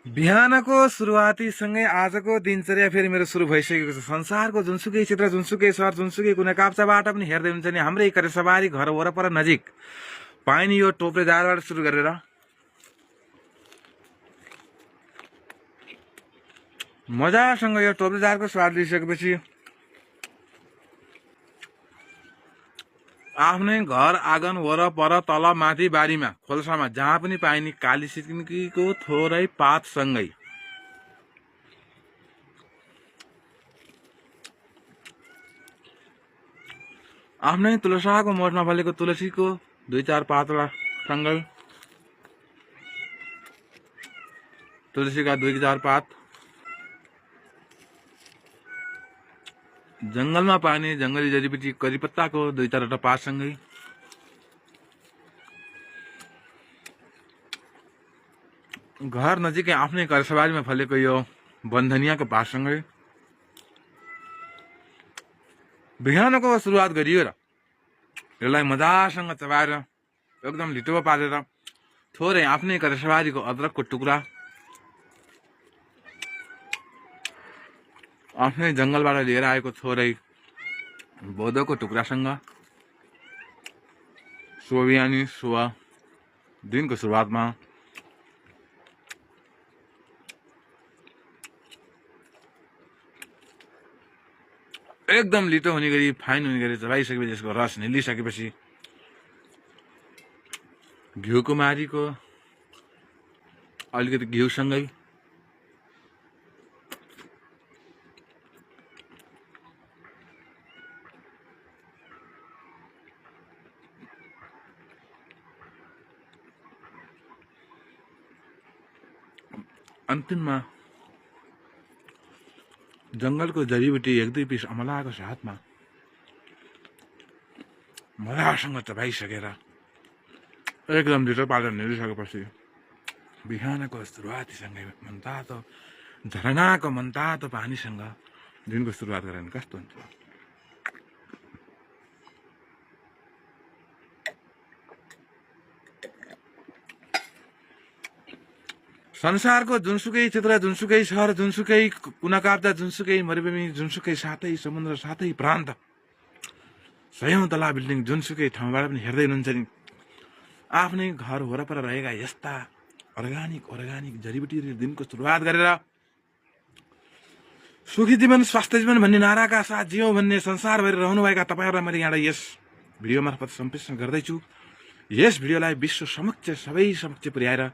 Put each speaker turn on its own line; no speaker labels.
बिहानको सुरुवाती सँगै आजको दिनचर्या फेरि मेरो सुरु भइसकेको छ। संसारको जुनसुकै क्षेत्र, जुनसुकै सहर, जुनसुकै कुनै काप्चाबाट पनि हेर्दै हुन्छ नि हाम्रै करेसबारी घर वरपर नजिक पाइने यो टोप्रेदारबाट सुरु गरेर मजासँग यो टोप्रेदारको स्वाद लिइसकेपछि आफ्नै घर आँगन वरपर तल माथि बारीमा खोल्सामा जहाँ पनि पाइने काली सिन्कीको थोरै पातसँगै आफ्नै तुलसाको मोठमा फलेको तुलसीको 2-4 पातला सँगै तुलसीका 2-4 पात, जंगलमा पाइने जंगली जडीबुटी करिपत्ताको 2-4 पातसँगै घर नजिकै आफ्नै करसबारीमा फलेको यो वनधनियाको पातसँगै बिहानको सुरुवात गरियो र यसलाई मजासँग चबाएर एकदम लिटो पारेर थोरै आफ्नै करसबारीको अदरकको टुक्रा, आफ्नै जंगलबाट लिएर आएको थोरै बोधोको टुक्रासँग बिहानी सुबह दिनको सुरुवातमा एकदम लिटो हुने गरी फाइन हुने गरी चबाइसकेपछि यसको रस निलिसकेपछि घिउकुमारीको अलिकति घिउसँगै अन्तिममा जंगलको जडीबुटी 1-2 पिस अमलाको साथमा मजासँग चबाइसकेर एकदम लिटो पारेर निलिसकेपछि बिहानको सुरुवातीसँगै मनतातो झरनाको मनतातो पानीसँग दिनको सुरुवात गरेर कस्तो हुन्छ। संसारको जुनसुकै क्षेत्र, जुनसुकै सहर, जुनसुकै कुना काप्चा, जुनसुकै मरुभूमि, जुनसुकै साथै समुद्र, साथै प्रान्त, सयौं तला बिल्डिङ जुनसुकै ठाउँबाट पनि हेर्दै हुनुहुन्छ नि आफ्नै घर वरपर रहेका यस्ता अर्गानिक जडीबुटीले दिनको सुरुवात गरेर सुखी जीवन स्वास्थ्य जीवन भन्ने नाराका साथ जियौँ भन्ने संसारभरि रहनुभएका तपाईहरुलाई मैले यहाँ यस भिडियो मार्फत सम्प्रेषण गर्दैछु। यस भिडियोलाई विश्व समक्ष सबै समक्ष पुर्याएर